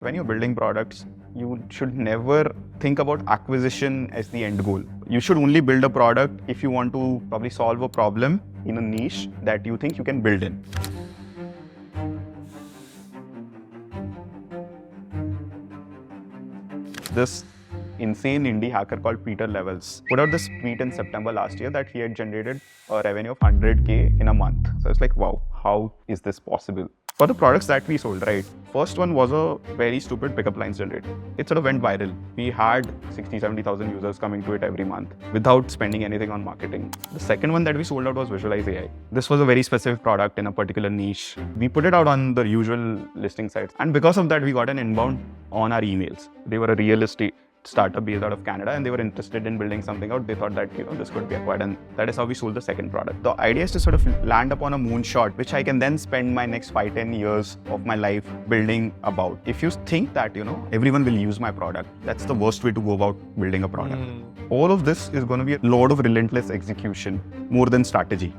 When you're building products, you should never think about acquisition as the end goal. You should only build a product if you want to probably solve a problem in a niche that you think you can build in. This insane indie hacker called Peter Levels put out this tweet in September last year that he had generated a revenue of 100K in a month. So it's like, wow, how is this possible? For the products that we sold, right? First one was a very stupid pickup lines generator. It sort of went viral. We had 70,000 users coming to it every month without spending anything on marketing. The second one that we sold out was Visualize AI. This was a very specific product in a particular niche. We put it out on the usual listing sites. And because of that, we got an inbound on our emails. They were a real estate startup based out of Canada and they were interested in building something out. They thought that, this could be acquired, and that is how we sold the second product. The idea is to sort of land upon a moonshot, which I can then spend my next 5-10 years of my life building about. If you think that, everyone will use my product, that's the worst way to go about building a product. All of this is going to be a lot of relentless execution more than strategy.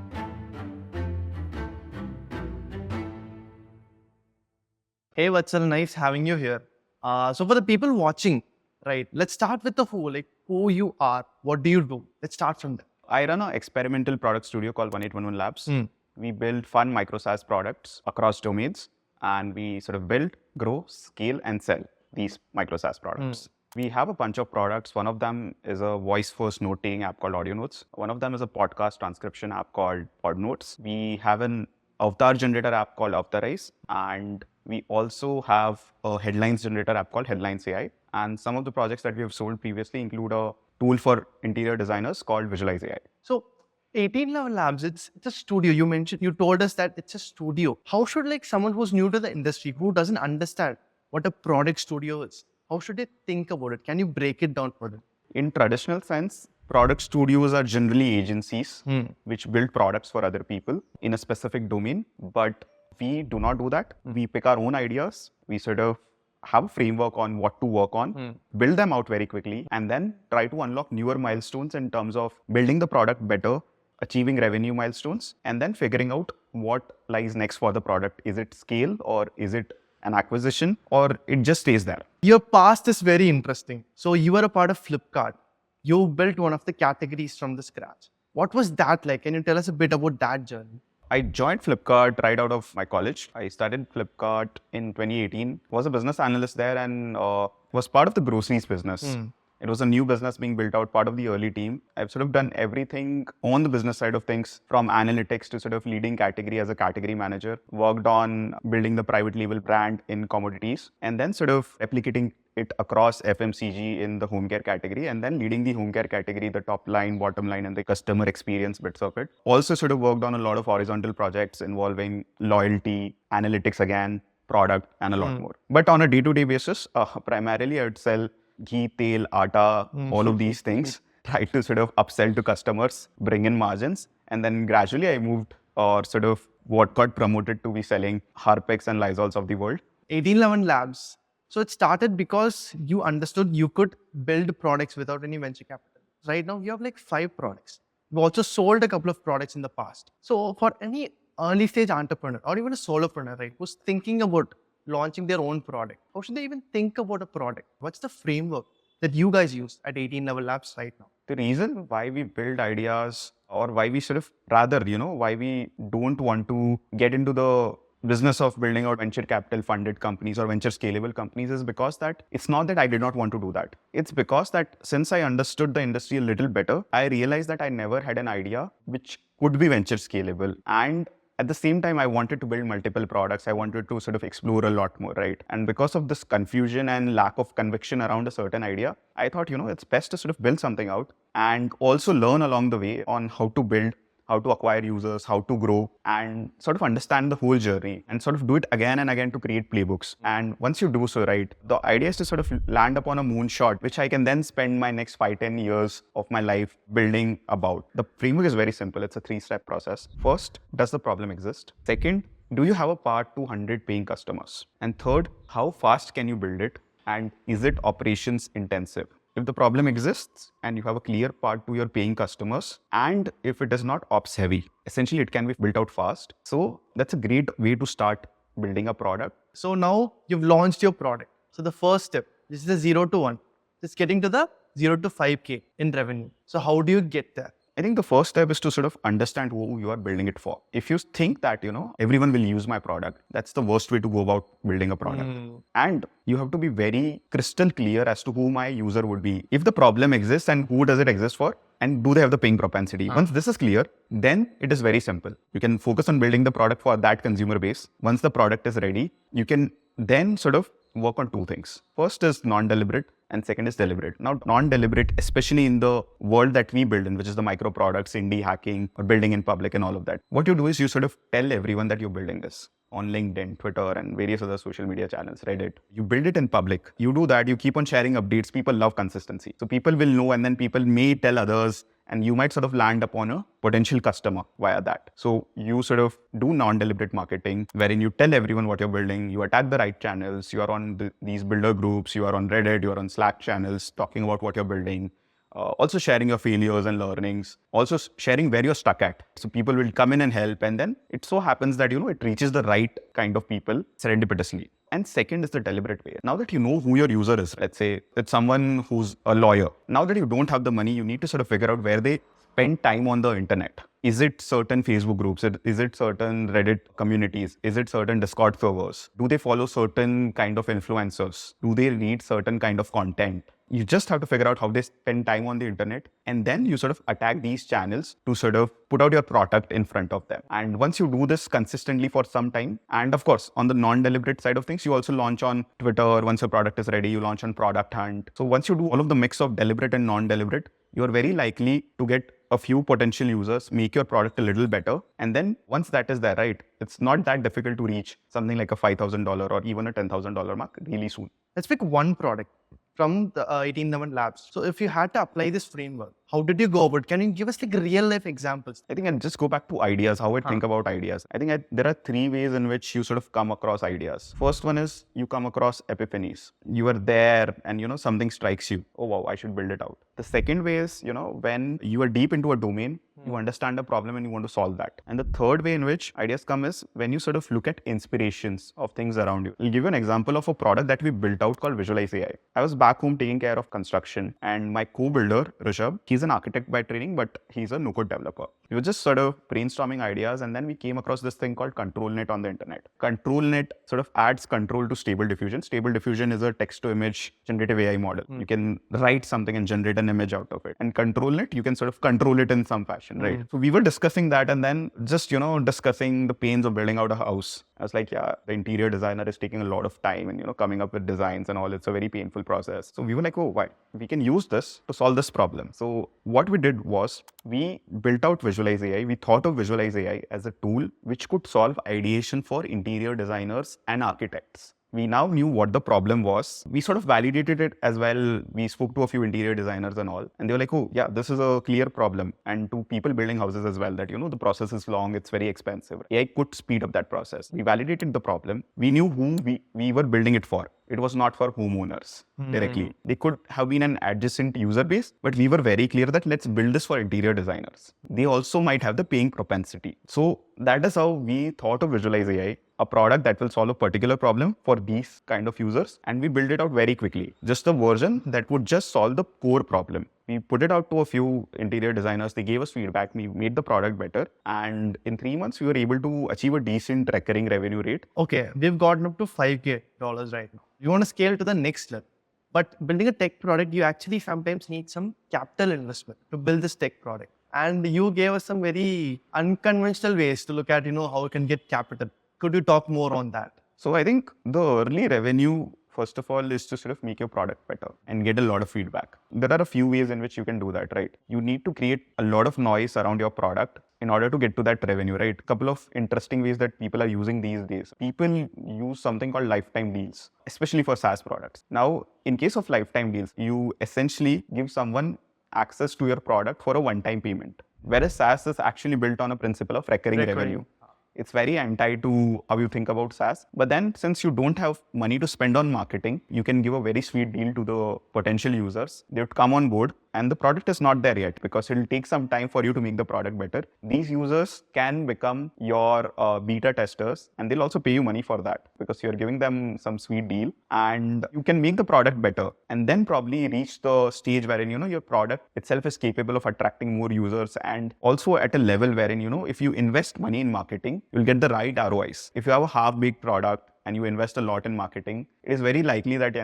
Hey Vatsal, nice having you here. So for the people watching, right, let's start with the who you are, what do you do? Let's start from there. I run an experimental product studio called 1811 Labs. We build fun micro SaaS products across domains, and we sort of build, grow, scale, and sell these micro SaaS products. We have a bunch of products. One of them is a voice-first note-taking app called Audio Notes. One of them is a podcast transcription app called PodNotes. We have an avatar generator app called Avatarize, and we also have a headlines generator app called Headlines AI. And some of the projects that we have sold previously include a tool for interior designers called Visualize AI. So 1811 Labs, it's a studio. You told us that it's a studio. How should someone who's new to the industry, who doesn't understand what a product studio is, how should they think about it? Can you break it down for them? In traditional sense, product studios are generally agencies which build products for other people in a specific domain, but we do not do that. We pick our own ideas. We sort of have a framework on what to work on, build them out very quickly, and then try to unlock newer milestones in terms of building the product better, achieving revenue milestones, and then figuring out what lies next for the product. Is it scale, or is it an acquisition, or it just stays there? Your past is very interesting. So you were a part of Flipkart. You built one of the categories from the scratch. What was that like? Can you tell us a bit about that journey? I joined Flipkart right out of my college. I started Flipkart in 2018, was a business analyst there, and was part of the groceries business. It was a new business being built out, part of the early team. I've sort of done everything on the business side of things, from analytics to sort of leading category as a category manager, worked on building the private label brand in commodities, and then sort of replicating it across FMCG in the home care category, and then leading the home care category, the top line, bottom line, and the customer experience bits of it. Also sort of worked on a lot of horizontal projects involving loyalty, analytics again, product, and a lot more. But on a day-to-day basis, primarily I would sell ghee, tel, atta, all of these things, try to sort of upsell to customers, bring in margins, and then gradually I moved, or sort of what got promoted to be selling Harpex and Lysols of the world. 1811 Labs. So it started because you understood you could build products without any venture capital. Right now, you have 5 products. You've also sold a couple of products in the past. So for any early stage entrepreneur or even a solopreneur, right, who's thinking about launching their own product, how should they even think about a product? What's the framework that you guys use at 1811 Labs right now? The reason why we build ideas, or why we sort of why we don't want to get into the business of building out venture capital funded companies or venture scalable companies, is because that it's not that I did not want to do that. It's because that since I understood the industry a little better, I realized that I never had an idea which could be venture scalable. And at the same time, I wanted to build multiple products. I wanted to sort of explore a lot more, right? And because of this confusion and lack of conviction around a certain idea, I thought, it's best to sort of build something out and also learn along the way on how to build, how to acquire users, how to grow, and sort of understand the whole journey and sort of do it again and again to create playbooks. And once you do so, right, the idea is to sort of land upon a moonshot, which I can then spend my next 5-10 years of my life building about. The framework is very simple. It's a 3-step process. First, does the problem exist? Second, do you have a path to 100 paying customers? And third, how fast can you build it? And is it operations intensive? If the problem exists and you have a clear path to your paying customers, and if it is not ops heavy, essentially it can be built out fast. So that's a great way to start building a product. So now you've launched your product. So the first step, this is the 0 to 1. It's getting to the 0 to 5K in revenue. So how do you get there? I think the first step is to sort of understand who you are building it for. If you think that, everyone will use my product, that's the worst way to go about building a product. And you have to be very crystal clear as to who my user would be. If the problem exists and who does it exist for, and do they have the paying propensity? Once this is clear, then it is very simple. You can focus on building the product for that consumer base. Once the product is ready, you can then sort of work on two things. First is non-deliberate and second is deliberate. Now, non-deliberate, especially in the world that we build in, which is the micro products, indie hacking, or building in public and all of that. What you do is you sort of tell everyone that you're building this on LinkedIn, Twitter, and various other social media channels, Reddit. You build it in public. You do that, you keep on sharing updates. People love consistency. So people will know and then people may tell others and you might sort of land upon a potential customer via that. So you sort of do non-deliberate marketing wherein you tell everyone what you're building, you attack the right channels, you are on these builder groups, you are on Reddit, you are on Slack channels talking about what you're building. Also sharing your failures and learnings, also sharing where you're stuck at. So people will come in and help. And then it so happens that, it reaches the right kind of people serendipitously. And second is the deliberate way. Now that you know who your user is, let's say it's someone who's a lawyer. Now that you don't have the money, you need to sort of figure out where they spend time on the internet. Is it certain Facebook groups? Is it certain Reddit communities? Is it certain Discord servers? Do they follow certain kind of influencers? Do they read certain kind of content? You just have to figure out how they spend time on the internet. And then you sort of attack these channels to sort of put out your product in front of them. And once you do this consistently for some time, and of course, on the non-deliberate side of things, you also launch on Twitter. Once your product is ready, you launch on Product Hunt. So once you do all of the mix of deliberate and non-deliberate, you're very likely to get a few potential users, make your product a little better. And then once that is there, right, it's not that difficult to reach something like a $5,000 or even a $10,000 mark really soon. Let's pick one product from the 1811 labs. So if you had to apply this framework, how did you go about it? Can you give us like real life examples? I think I'll just go back to ideas, how I think about ideas. I think there are three ways in which you sort of come across ideas. First one is you come across epiphanies. You are there and, something strikes you. Oh, wow, I should build it out. The second way is, when you are deep into a domain, you understand a problem and you want to solve that. And the third way in which ideas come is when you sort of look at inspirations of things around you. I'll give you an example of a product that we built out called Visualize AI. I was back home taking care of construction and my co-builder, Rishabh, he's an architect by training, but he's a no-code developer. We were just sort of brainstorming ideas and then we came across this thing called ControlNet on the internet. ControlNet sort of adds control to Stable Diffusion. Stable Diffusion is a text-to-image generative AI model. You can write something and generate an image out of it. And ControlNet, you can sort of control it in some fashion, right? So we were discussing that and then just, discussing the pains of building out a house. I was like, yeah, the interior designer is taking a lot of time and, coming up with designs and all. It's a very painful process. So we were like, oh, why? We can use this to solve this problem. So what we did was we built out Visualize AI. We thought of Visualize AI as a tool which could solve ideation for interior designers and architects. We now knew what the problem was. We sort of validated it as well. We spoke to a few interior designers and all. And they were like, oh, yeah, this is a clear problem. And to people building houses as well, that, the process is long, it's very expensive. AI could speed up that process. We validated the problem. We knew whom we were building it for. It was not for homeowners directly. They could have been an adjacent user base, but we were very clear that let's build this for interior designers. They also might have the paying propensity. So that is how we thought of Visualize AI, a product that will solve a particular problem for these kind of users. And we built it out very quickly. Just a version that would just solve the core problem. We put it out to a few interior designers. They gave us feedback. We made the product better. And in 3 months, we were able to achieve a decent recurring revenue rate. Okay, we've gotten up to $5K right now. You want to scale to the next level. But building a tech product, you actually sometimes need some capital investment to build this tech product. And you gave us some very unconventional ways to look at, how we can get capital. Could you talk more on that? So I think the early revenue, first of all, is to sort of make your product better and get a lot of feedback. There are a few ways in which you can do that, right? You need to create a lot of noise around your product in order to get to that revenue, right? A couple of interesting ways that people are using these days. People use something called lifetime deals, especially for SaaS products. Now, in case of lifetime deals, you essentially give someone access to your product for a one-time payment. Whereas SaaS is actually built on a principle of recurring revenue. It's very anti to how you think about SaaS. But then since you don't have money to spend on marketing, you can give a very sweet deal to the potential users. They would come on board. and the product is not there yet because it'll take some time for you to make the product better. These users can become your beta testers, and they'll also pay you money for that because you're giving them some sweet deal, and you can make the product better and then probably reach the stage wherein, your product itself is capable of attracting more users, and also at a level wherein, if you invest money in marketing, you'll get the right ROIs. If you have a half-baked product and you invest a lot in marketing, it is very likely that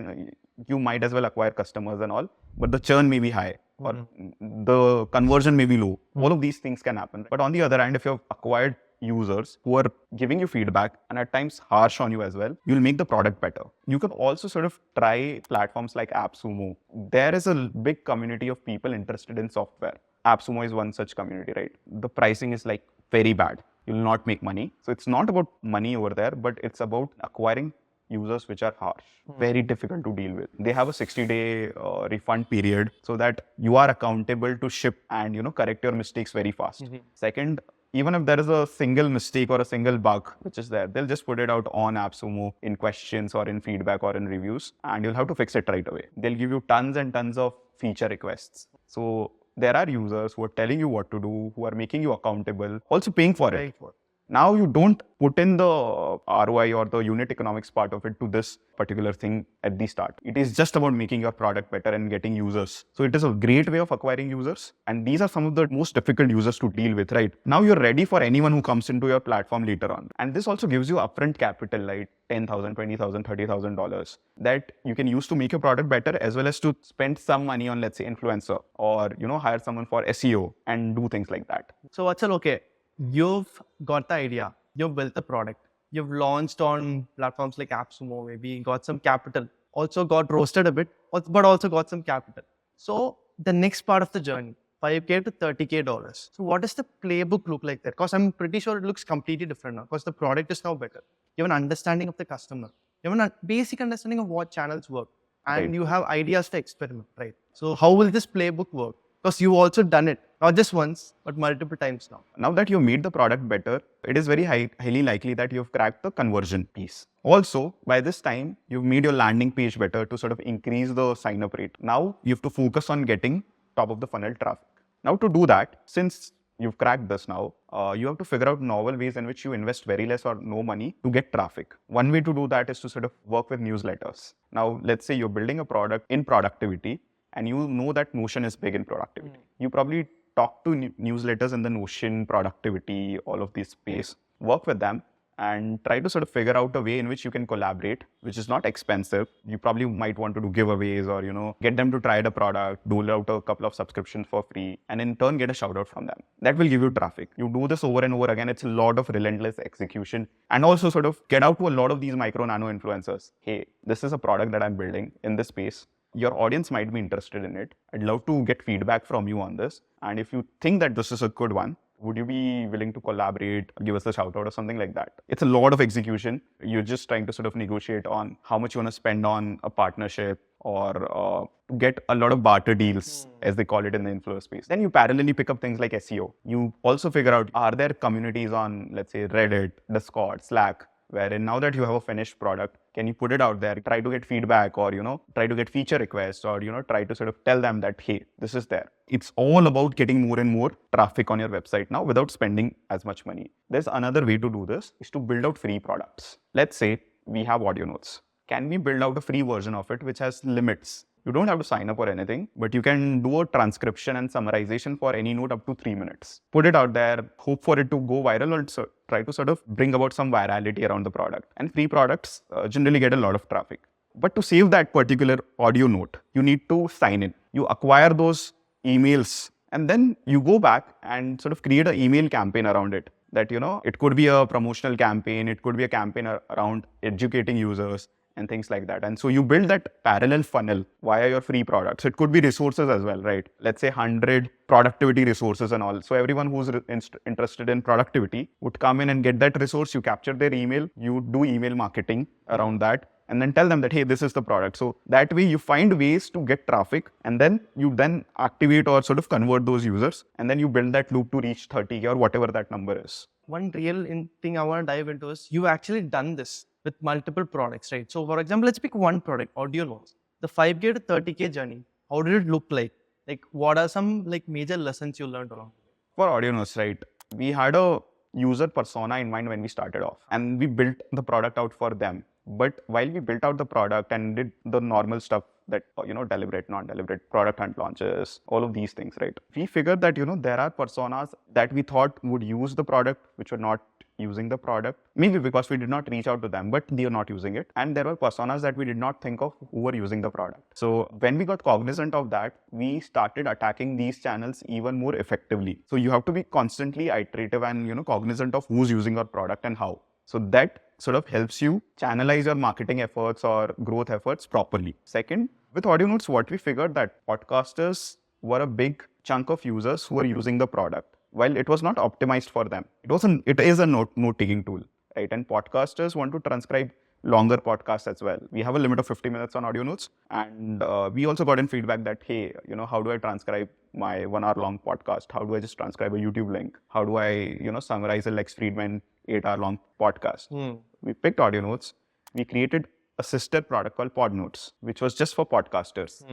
you might as well acquire customers and all, but the churn may be high or the conversion may be low. All of these things can happen. But on the other hand, if you've acquired users who are giving you feedback and at times harsh on you as well, you'll make the product better. You can also sort of try platforms like AppSumo. There is a big community of people interested in software. AppSumo is one such community, right? The pricing is like very bad. You'll not make money. So it's not about money over there, but it's about acquiring users which are harsh, very difficult to deal with. They have a 60-day refund period so that you are accountable to ship and correct your mistakes very fast. Second, even if there is a single mistake or a single bug which is there, they'll just put it out on AppSumo in questions or in feedback or in reviews, and you'll have to fix it right away. They'll give you tons and tons of feature requests. So there are users who are telling you what to do, who are making you accountable, also paying for it. Now you don't put in the ROI or the unit economics part of it to this particular thing at the start. It is just about making your product better and getting users. So it is a great way of acquiring users. And these are some of the most difficult users to deal with, right? Now you're ready for anyone who comes into your platform later on. And this also gives you upfront capital, like $10,000, $20,000, $30,000 that you can use to make your product better, as well as to spend some money on, let's say, influencer or, hire someone for SEO and do things like that. So Vatsal, okay, you've got the idea, you've built the product, you've launched on platforms like AppSumo, maybe got some capital, also got roasted a bit, but also got some capital. So the next part of the journey, $5K to $30K. So what does the playbook look like there? Because I'm pretty sure it looks completely different now because the product is now better. You have an understanding of the customer. You have a basic understanding of what channels work, and you have ideas to experiment, right? So how will this playbook work? Because you've also done it, not just once, but multiple times now. Now that you've made the product better, it is very highly likely that you've cracked the conversion piece. Also, by this time, you've made your landing page better to sort of increase the sign-up rate. Now you have to focus on getting top of the funnel traffic. Now to do that, since you've cracked this now, you have to figure out novel ways in which you invest very less or no money to get traffic. One way to do that is to sort of work with newsletters. Now, let's say you're building a product in productivity, and you know that Notion is big in productivity. You probably talk to newsletters in the Notion, productivity, all of this space, work with them and try to sort of figure out a way in which you can collaborate, which is not expensive. You probably might want to do giveaways or, get them to try the product, dole out a couple of subscriptions for free, and in turn get a shout out from them. That will give you traffic. You do this over and over again. It's a lot of relentless execution, and also sort of get out to a lot of these micro nano influencers. Hey, this is a product that I'm building in this space. Your audience might be interested in it. I'd love to get feedback from you on this. And if you think that this is a good one, would you be willing to collaborate, give us a shout out or something like that? It's a lot of execution. You're just trying to sort of negotiate on how much you want to spend on a partnership or get a lot of barter deals, as they call it in the influencer space. Then you parallelly pick up things like SEO. You also figure out, are there communities on, let's say, Reddit, Discord, Slack, wherein now that you have a finished product, can you put it out there, try to get feedback or, try to get feature requests or, try to sort of tell them that, hey, this is there. It's all about getting more and more traffic on your website now without spending as much money. There's another way to do this is to build out free products. Let's say we have audio notes. Can we build out a free version of it which has limits? You don't have to sign up or anything, but you can do a transcription and summarization for any note up to 3 minutes. Put it out there, hope for it to go viral, or try to sort of bring about some virality around the product. And free products generally get a lot of traffic. But to save that particular audio note, you need to sign in. You acquire those emails, and then you go back and sort of create an email campaign around it. That, it could be a promotional campaign, it could be a campaign around educating users, and things like that. And so you build that parallel funnel via your free products. It could be resources as well, right? Let's say 100 productivity resources and all. So everyone who's interested in productivity would come in and get that resource. You capture their email, you do email marketing around that, and then tell them that, hey, this is the product. So that way you find ways to get traffic, and then you then activate or sort of convert those users, and then you build that loop to reach 30 or whatever that number is. One real thing I want to dive into is you've actually done this with multiple products, right? So for example, let's pick one product, audio notes. The 5K to 30K journey, how did it look like? Like, what are some like major lessons you learned along? For audience, right? We had a user persona in mind when we started off, and we built the product out for them. But while we built out the product and did the normal stuff that deliberate, non-deliberate product hunt launches, all of these things, right? We figured that there are personas that we thought would use the product, which were not using the product, maybe because we did not reach out to them, but they are not using it. And there were personas that we did not think of who were using the product. So when we got cognizant of that, we started attacking these channels even more effectively. So you have to be constantly iterative and cognizant of who's using your product and how. So that sort of helps you channelize your marketing efforts or growth efforts properly. Second, with audio notes, what we figured that podcasters were a big chunk of users who were using the product. While it was not optimized for them, it is a note-taking tool, right? And podcasters want to transcribe longer podcasts as well. We have a limit of 50 minutes on audio notes, and we also got in feedback that, hey, how do I transcribe my 1 hour long podcast? How do I just transcribe a YouTube link? How do I, summarize a Lex Friedman 8 hour long podcast? We picked audio notes. We created a sister product called Pod Notes, which was just for podcasters.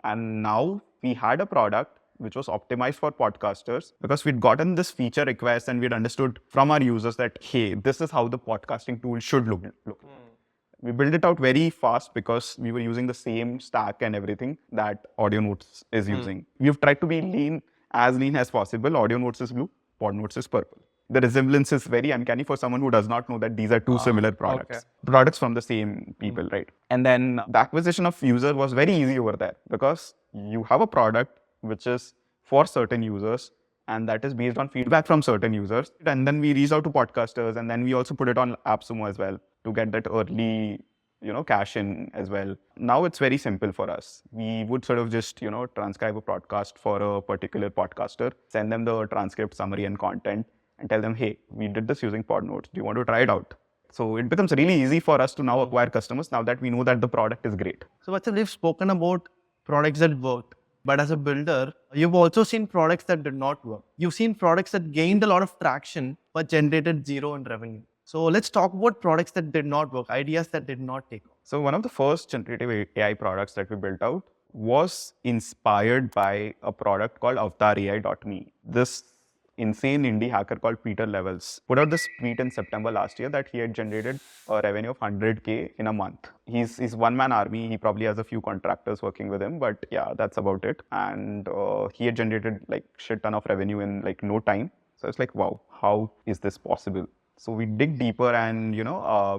And now we had a product which was optimized for podcasters because we'd gotten this feature request and we'd understood from our users that, hey, this is how the podcasting tool should look. We built it out very fast because we were using the same stack and everything that Audio Notes is using. We've tried to be as lean as possible. Audio Notes is blue, Pod Notes is purple. The resemblance is very uncanny for someone who does not know that these are two similar products. Okay. Products from the same people, right? And then the acquisition of user was very easy over there because you have a product which is for certain users and that is based on feedback from certain users. And then we reached out to podcasters and then we also put it on AppSumo as well to get that early cash in as well. Now it's very simple for us. We would sort of just, transcribe a podcast for a particular podcaster, send them the transcript, summary and content and tell them, hey, we did this using Pod Notes. Do you want to try it out? So it becomes really easy for us to now acquire customers now that we know that the product is great. So Vatsal, we've spoken about products that worked. But as a builder, you've also seen products that did not work. You've seen products that gained a lot of traction but generated zero in revenue. So let's talk about products that did not work, ideas that did not take off. So one of the first generative AI products that we built out was inspired by a product called avatarAI.me. This insane indie hacker called Peter Levels put out this tweet in September last year that he had generated a revenue of 100K in a month. He's one-man army. He probably has a few contractors working with him, but yeah, that's about it. And he had generated like shit ton of revenue in like no time. So it's like, wow, how is this possible? So we dig deeper and,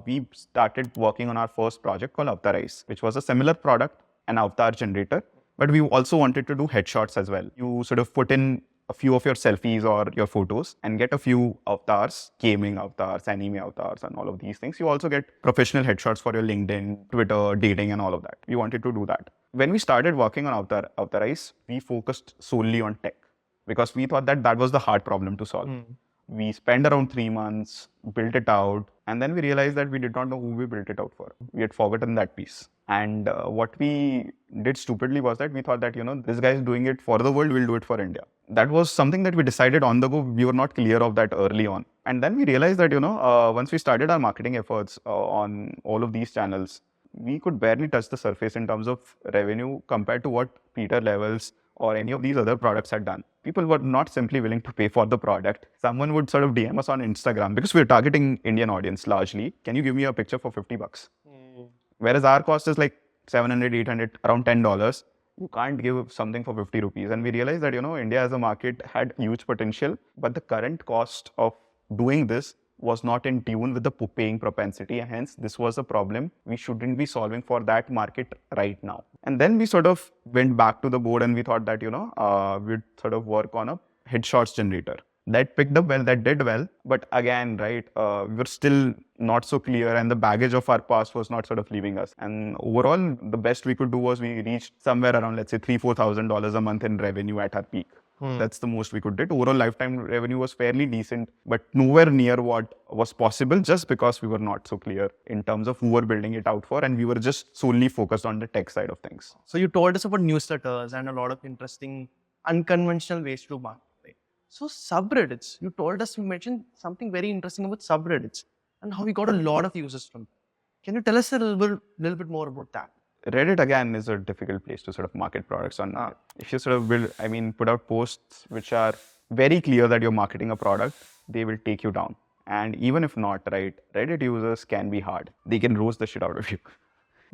we started working on our first project called AvatarAIs, which was a similar product, an avatar generator, but we also wanted to do headshots as well. You sort of put in a few of your selfies or your photos and get a few avatars, gaming avatars, anime avatars, and all of these things. You also get professional headshots for your LinkedIn, Twitter, dating, and all of that. We wanted to do that. When we started working on AvatarAIs, we focused solely on tech because we thought that that was the hard problem to solve. We spent around 3 months, built it out, and then we realized that we did not know who we built it out for. We had forgotten that piece. And what we did stupidly was that we thought that, this guy is doing it for the world, we'll do it for India. That was something that we decided on the go. We were not clear of that early on. And then we realized that, once we started our marketing efforts on all of these channels, we could barely touch the surface in terms of revenue compared to what Peter Levels or any of these other products had done. People were not simply willing to pay for the product. Someone would sort of DM us on Instagram because we're targeting Indian audience largely. Can you give me a picture for $50? Whereas our cost is like 700, 800, around $10. You can't give something for 50 rupees. And we realized that, India as a market had huge potential, but the current cost of doing this was not in tune with the paying propensity. And hence, this was a problem we shouldn't be solving for that market right now. And then we sort of went back to the board and we thought that, we'd sort of work on a headshots generator. That picked up well, that did well. But again, right, we were still not so clear and the baggage of our past was not sort of leaving us. And overall, the best we could do was we reached somewhere around, let's say, $3,000-4,000 a month in revenue at our peak. That's the most we could do. Overall lifetime revenue was fairly decent, but nowhere near what was possible just because we were not so clear in terms of who we're building it out for. And we were just solely focused on the tech side of things. So you told us about newsletters and a lot of interesting unconventional ways to market. So subreddits, you mentioned something very interesting about subreddits and how we got a lot of users from them. Can you tell us a little bit more about that? Reddit again is a difficult place to sort of market products on. If you sort of put out posts which are very clear that you're marketing a product, they will take you down. And even if not, right, Reddit users can be hard. They can roast the shit out of you.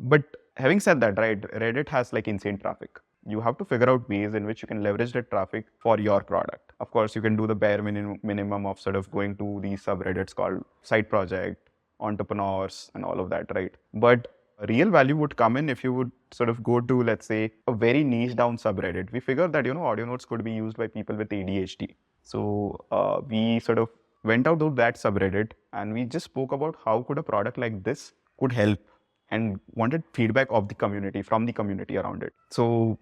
But having said that, right, Reddit has like insane traffic. You have to figure out ways in which you can leverage that traffic for your product. Of course, you can do the bare minimum of sort of going to these subreddits called side project, entrepreneurs, and all of that, right? But real value would come in if you would sort of go to, let's say, a very niche down subreddit. We figured that, audio notes could be used by people with ADHD. So we sort of went out to that subreddit and we just spoke about how could a product like this could help and wanted feedback of the community, from the community around it. So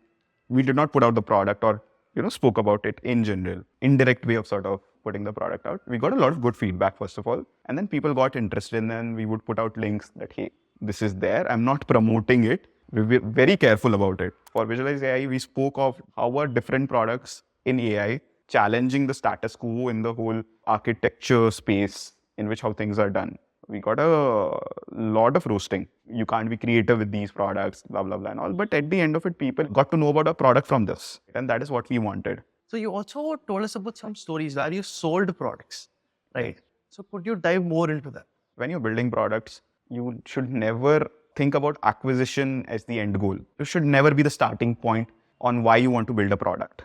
we did not put out the product or, spoke about it in general, indirect way of sort of putting the product out. We got a lot of good feedback, first of all. And then people got interested and then we would put out links that, hey, this is there. I'm not promoting it. We were very careful about it. For Visualize AI, we spoke of how are different products in AI challenging the status quo in the whole architecture space in which how things are done. We got a lot of roasting. You can't be creative with these products, blah, blah, blah and all. But at the end of it, people got to know about a product from this. And that is what we wanted. So you also told us about some stories where you sold products, right? So could you dive more into that? When you're building products, you should never think about acquisition as the end goal. You should never be the starting point on why you want to build a product.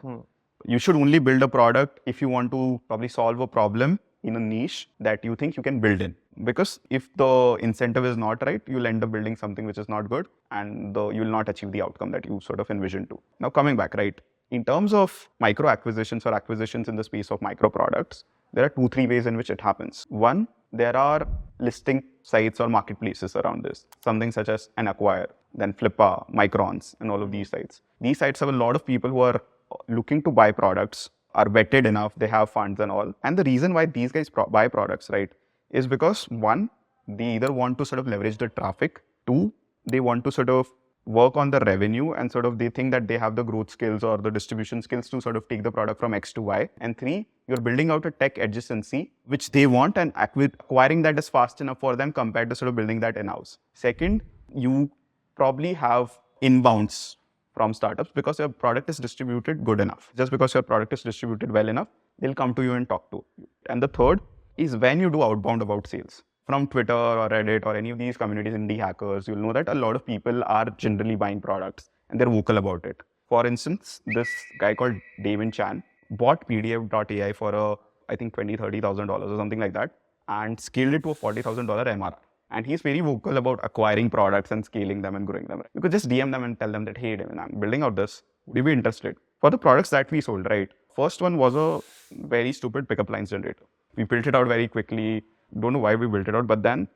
You should only build a product if you want to probably solve a problem in a niche that you think you can build in. Because if the incentive is not right, you'll end up building something which is not good and you will not achieve the outcome that you sort of envisioned to. Now coming back, right? In terms of micro acquisitions or acquisitions in the space of micro products, there are 2-3 ways in which it happens. One, there are listing sites or marketplaces around this, something such as an Acquire, then Flipkart, Microns, and all of these sites. These sites have a lot of people who are looking to buy products, are vetted enough, they have funds and all. And the reason why these guys buy products, right, is because one, they either want to sort of leverage the traffic, two, they want to sort of work on the revenue and sort of they think that they have the growth skills or the distribution skills to sort of take the product from X to Y. And three, you're building out a tech adjacency, which they want and acquiring that is fast enough for them compared to sort of building that in-house. Second, you probably have inbounds from startups because your product is distributed good enough. Just because your product is distributed well enough, they'll come to you and talk to you. And the third is when you do outbound about sales. From Twitter or Reddit or any of these communities, indie hackers, you'll know that a lot of people are generally buying products and they're vocal about it. For instance, this guy called David Chan bought PDF.ai for I think $20,000-$30,000 or something like that and scaled it to a $40,000 MRR. And he's very vocal about acquiring products and scaling them and growing them. You could just DM them and tell them that, hey, David, I'm building out this. Would you be interested? For the products that we sold, right? First one was a very stupid pickup lines generator. We built it out very quickly. Don't know why we built it out, but then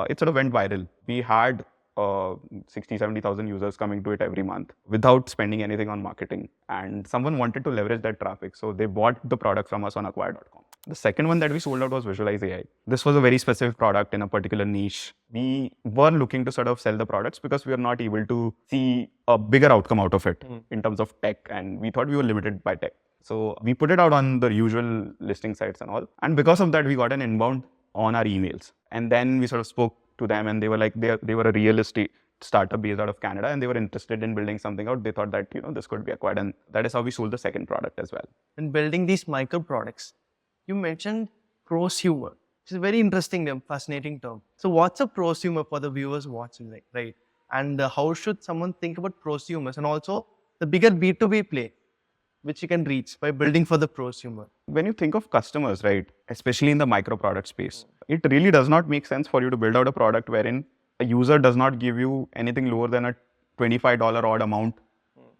it sort of went viral. We had 60,000-70,000 users coming to it every month without spending anything on marketing. And someone wanted to leverage that traffic. So they bought the product from us on acquire.com. The second one that we sold out was Visualize AI. This was a very specific product in a particular niche. We were looking to sort of sell the products because we were not able to see a bigger outcome out of it in terms of tech. And we thought we were limited by tech. So we put it out on the usual listing sites and all. And because of that, we got an inbound on our emails. And then we sort of spoke to them and they were like, they were a real estate startup based out of Canada and they were interested in building something out. They thought that, this could be acquired. And that is how we sold the second product as well. In building these micro products, you mentioned prosumer, which is a very interesting and fascinating term. So what's a prosumer for the viewers watching, right? And how should someone think about prosumers and also the bigger B2B play, which you can reach by building for the prosumer? When you think of customers, right, especially in the micro product space, it really does not make sense for you to build out a product wherein a user does not give you anything lower than a $25 odd amount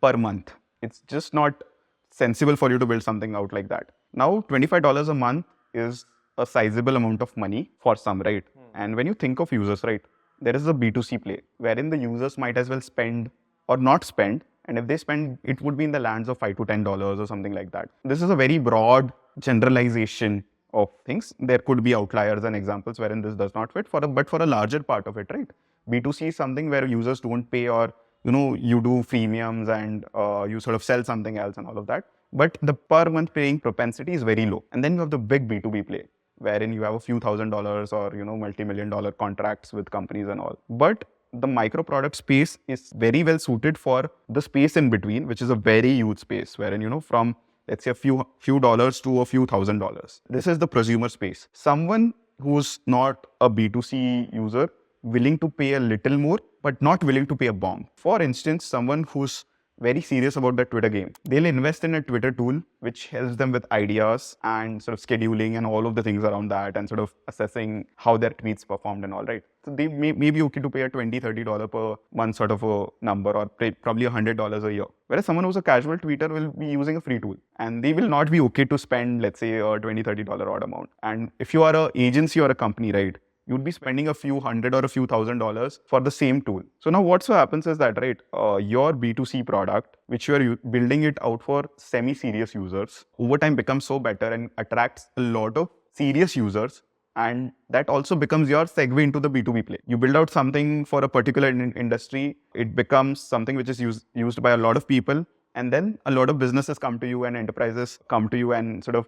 per month. It's just not sensible for you to build something out like that. Now, $25 a month is a sizable amount of money for some, right? And when you think of users, right, there is a B2C play wherein the users might as well spend or not spend. And if they spend, it would be in the lands of $5 to $10 or something like that. This is a very broad generalization of things. There could be outliers and examples wherein this does not fit, but for a larger part of it, right? B2C is something where users don't pay or, you do freemiums and you sort of sell something else and all of that. But the per month paying propensity is very low. And then you have the big B2B play, wherein you have a few $1,000s or, multi-million-dollar contracts with companies and all. But the micro product space is very well suited for the space in between, which is a very huge space wherein, from let's say a few dollars to a few $1,000s. This is the prosumer space. Someone who's not a B2C user, willing to pay a little more, but not willing to pay a bomb. For instance, someone who's very serious about the Twitter game, they'll invest in a Twitter tool which helps them with ideas and sort of scheduling and all of the things around that and sort of assessing how their tweets performed and all, right? So they may be okay to pay a $20, $30 per month sort of a number, or probably $100 a year. Whereas someone who's a casual tweeter will be using a free tool, and they will not be okay to spend, let's say, a $20, $30 odd amount. And if you are an agency or a company, right, you'd be spending a few hundred or a few $1,000s for the same tool. So now what so happens is that, right, your B2C product, which you are building it out for semi-serious users, over time becomes so better and attracts a lot of serious users. And that also becomes your segue into the B2B play. You build out something for a particular industry, it becomes something which is used by a lot of people. And then a lot of businesses come to you and enterprises come to you and sort of,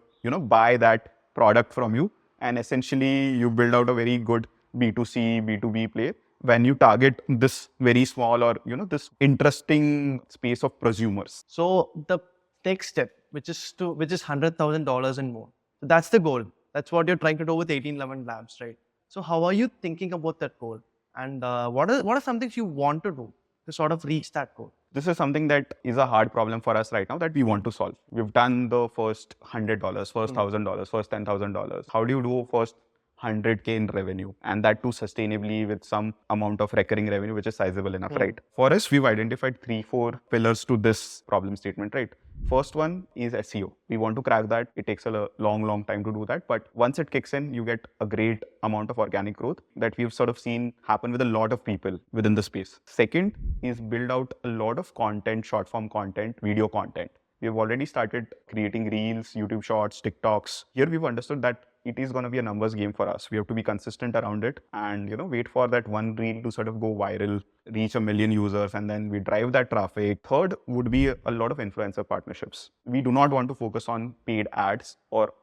buy that product from you. And essentially, you build out a very good B2C, B2B play when you target this very small or, this interesting space of prosumers. So the next step, which is $100,000 and more. So that's the goal. That's what you're trying to do with 1811 Labs, right? So how are you thinking about that goal? And what are some things you want to do to sort of reach that goal? This is something that is a hard problem for us right now that we want to solve. We've done the first $100, first $1,000, first $10,000. How do you do first 100K in revenue, and that too sustainably with some amount of recurring revenue, which is sizable enough, right? For us, we've identified 3-4 pillars to this problem statement, right? First one is SEO. We want to crack that. It takes a long time to do that. But once it kicks in, you get a great amount of organic growth that we've sort of seen happen with a lot of people within the space. Second is build out a lot of content, short form content, video content. We've already started creating reels, YouTube shorts, TikToks. Here we've understood that it is going to be a numbers game for us. We have to be consistent around it and, wait for that one reel to sort of go viral, reach 1 million users, and then we drive that traffic. Third would be a lot of influencer partnerships. We do not want to focus on paid ads or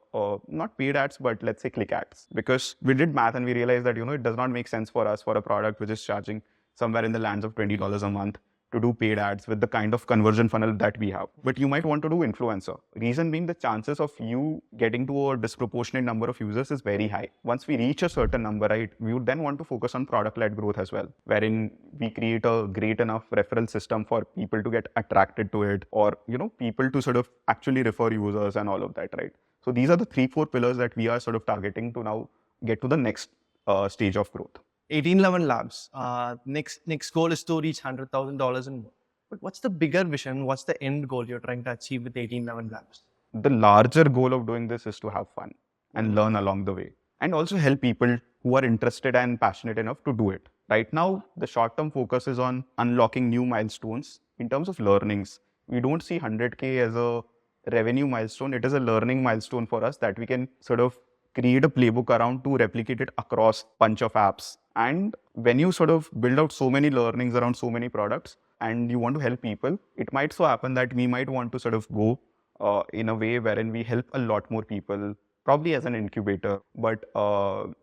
not paid ads, but let's say click ads, because we did math and we realized that, it does not make sense for us for a product which is charging somewhere in the lands of $20 a month to do paid ads with the kind of conversion funnel that we have. But you might want to do influencer. Reason being, the chances of you getting to a disproportionate number of users is very high. Once we reach a certain number, right, we would then want to focus on product-led growth as well, wherein we create a great enough referral system for people to get attracted to it, or, people to sort of actually refer users and all of that, right? So these are the 3-4 pillars that we are sort of targeting to now get to the next stage of growth. 1811 Labs. Next goal is to reach $100,000 and more. But what's the bigger vision? What's the end goal you're trying to achieve with 1811 Labs? The larger goal of doing this is to have fun and learn along the way, and also help people who are interested and passionate enough to do it. Right now, the short-term focus is on unlocking new milestones. In terms of learnings, we don't see 100K as a revenue milestone. It is a learning milestone for us that we can sort of create a playbook around to replicate it across a bunch of apps. And when you sort of build out so many learnings around so many products and you want to help people, it might so happen that we might want to sort of go in a way wherein we help a lot more people, probably as an incubator, but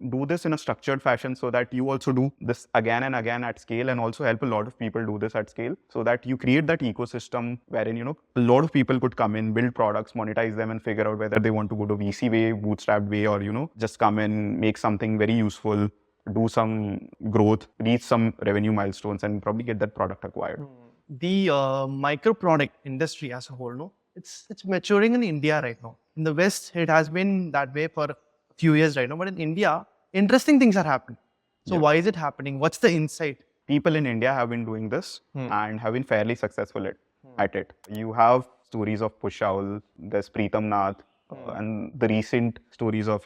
do this in a structured fashion so that you also do this again and again at scale, and also help a lot of people do this at scale, so that you create that ecosystem wherein, a lot of people could come in, build products, monetize them, and figure out whether they want to go to VC way, bootstrapped way, or, just come in, make something very useful, do some growth, reach some revenue milestones, and probably get that product acquired. The micro product industry as a whole, no? It's maturing in India right now. In the West, it has been that way for a few years right now. But in India, interesting things are happening. So why is it happening? What's the insight? People in India have been doing this and have been fairly successful at it. You have stories of Pushal, there's Preetam Nath, and the recent stories of,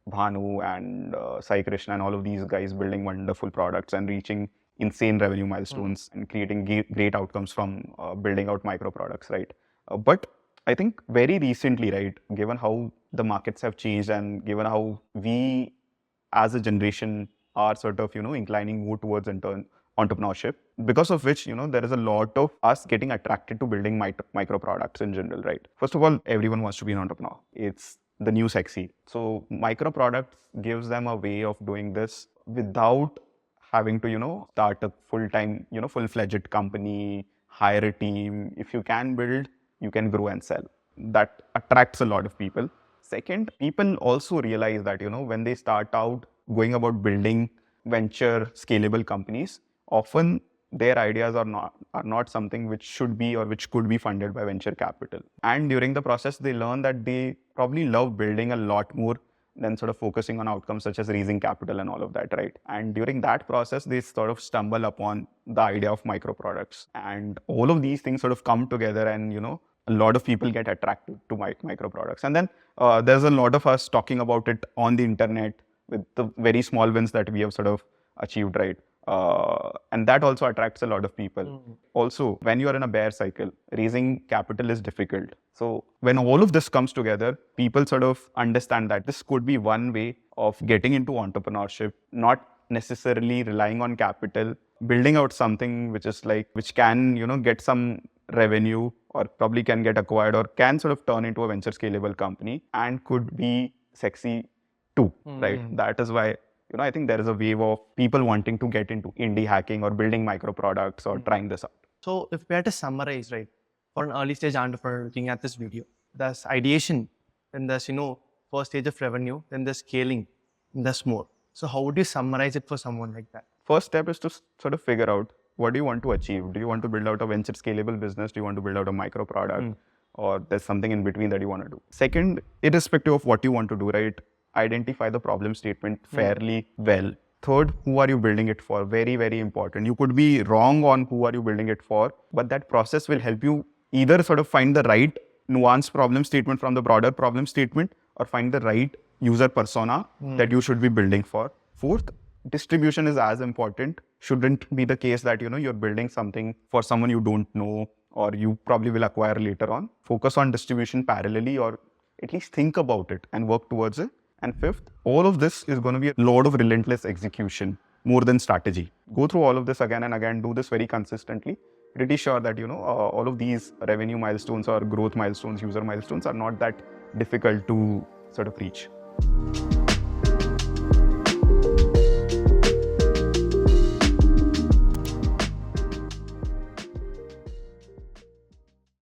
Bhanu and Sai Krishna and all of these guys building wonderful products and reaching insane revenue milestones and creating great outcomes from building out micro products, right? But I think very recently, right, given how the markets have changed and given how we as a generation are sort of, inclining more towards entrepreneurship, because of which, there is a lot of us getting attracted to building micro products in general, right? First of all, everyone wants to be an entrepreneur. It's the new sexy. So micro products gives them a way of doing this without having to start a full-time, full-fledged company, hire a team. If you can build, you can grow and sell. That attracts a lot of people. Second, people also realize that when they start out going about building venture scalable companies, often their ideas are not something which should be or which could be funded by venture capital. And during the process, they learn that they probably love building a lot more than sort of focusing on outcomes such as raising capital and all of that, right? And during that process, they sort of stumble upon the idea of microproducts. And all of these things sort of come together and a lot of people get attracted to microproducts. And then there's a lot of us talking about it on the internet with the very small wins that we have sort of achieved, right? And that also attracts a lot of people. Also, when you are in a bear cycle, raising capital is difficult. So when all of this comes together, people sort of understand that this could be one way of getting into entrepreneurship, not necessarily relying on capital, building out something which can get some revenue or probably can get acquired or can sort of turn into a venture scalable company and could be sexy too, right? That is why I think there is a wave of people wanting to get into indie hacking or building micro products or trying this out. So if we had to summarize, right, for an early stage entrepreneur looking at this video, there's ideation, then there's, first stage of revenue, then there's scaling, and there's more. So how would you summarize it for someone like that? First step is to sort of figure out what do you want to achieve? Do you want to build out a venture scalable business? Do you want to build out a micro product? Or there's something in between that you want to do? Second, irrespective of what you want to do, right? Identify the problem statement fairly well. Third, who are you building it for? Very, very important. You could be wrong on who are you building it for, but that process will help you either sort of find the right nuanced problem statement from the broader problem statement or find the right user persona that you should be building for. Fourth, distribution is as important. Shouldn't be the case that you're building something for someone you don't know or you probably will acquire later on. Focus on distribution parallelly or at least think about it and work towards it. And fifth, all of this is going to be a lot of relentless execution more than strategy. Go through all of this again and again, do this very consistently. Pretty sure that, all of these revenue milestones or growth milestones, user milestones are not that difficult to sort of reach.